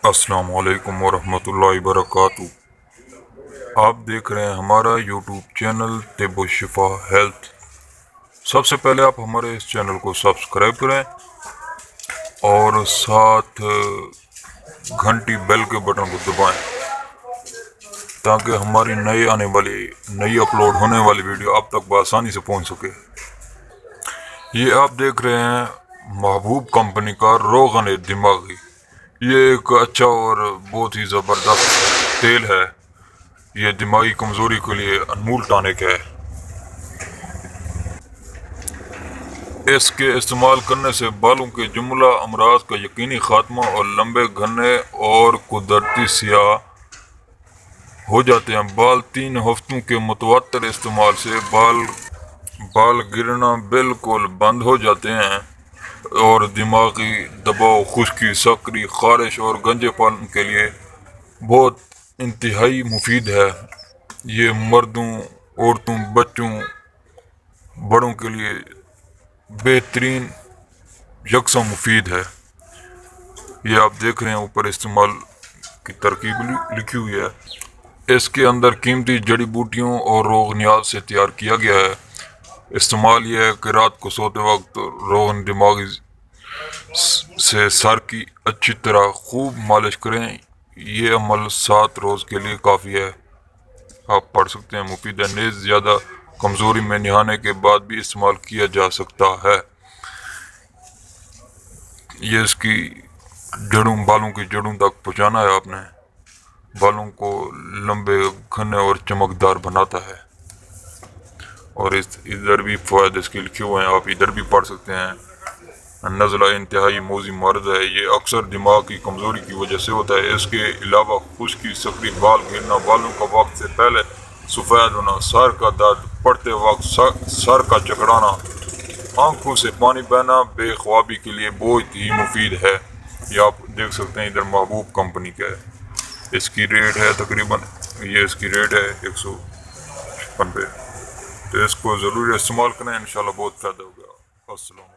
السلام علیکم ورحمۃ اللہ وبرکاتہ۔ آپ دیکھ رہے ہیں ہمارا یوٹیوب چینل طب و شفا ہیلتھ۔ سب سے پہلے آپ ہمارے اس چینل کو سبسکرائب کریں اور ساتھ گھنٹی بیل کے بٹن کو دبائیں تاکہ ہماری نئی اپلوڈ ہونے والی ویڈیو آپ تک بآسانی سے پہنچ سکے۔ یہ آپ دیکھ رہے ہیں محبوب کمپنی کا روغن دماغی۔ یہ ایک اچھا اور بہت ہی زبردست تیل ہے۔ یہ دماغی کمزوری کے لیے انمول ٹانک ہے۔ اس کے استعمال کرنے سے بالوں کے جملہ امراض کا یقینی خاتمہ اور لمبے گھنے اور قدرتی سیاہ ہو جاتے ہیں۔ بال 3 ہفتوں کے متواتر استعمال سے بال گرنا بالکل بند ہو جاتے ہیں اور دماغی دباؤ، خشکی، سکری، خارش اور گنجے پن کے لیے بہت انتہائی مفید ہے۔ یہ مردوں، عورتوں، بچوں، بڑوں کے لیے بہترین یکساں مفید ہے۔ یہ آپ دیکھ رہے ہیں اوپر استعمال کی ترکیب لکھی ہوئی ہے۔ اس کے اندر قیمتی جڑی بوٹیوں اور روغنیات سے تیار کیا گیا ہے۔ استعمال یہ ہے کہ رات کو سوتے وقت روغن دماغی سے سر کی اچھی طرح خوب مالش کریں۔ یہ عمل 7 روز کے لیے کافی ہے۔ آپ پڑھ سکتے ہیں، مفید ہے، نیز زیادہ کمزوری میں نہانے کے بعد بھی استعمال کیا جا سکتا ہے۔ یہ اس کی بالوں کی جڑوں تک پہنچانا ہے آپ نے۔ بالوں کو لمبے، گھنے اور چمکدار بناتا ہے۔ اور ادھر بھی فوائد اس کے لکھے ہوئے ہیں، آپ ادھر بھی پڑھ سکتے ہیں۔ نزلہ انتہائی موذی مرض ہے۔ یہ اکثر دماغ کی کمزوری کی وجہ سے ہوتا ہے۔ اس کے علاوہ خشکی، سکری، بال گرنا، بالوں کا وقت سے پہلے سفید ہونا، سر کا درد، پڑھتے وقت سر کا چکرانا، آنکھوں سے پانی بہنا، بے خوابی کے لیے بہت ہی مفید ہے۔ یہ آپ دیکھ سکتے ہیں، ادھر محبوب کمپنی کا ہے۔ اس کی ریٹ ہے تقریباً 156 روپے۔ تو اس کو ضرور استعمال کریں، انشاءاللہ بہت فائدہ ہوگا۔ السلام۔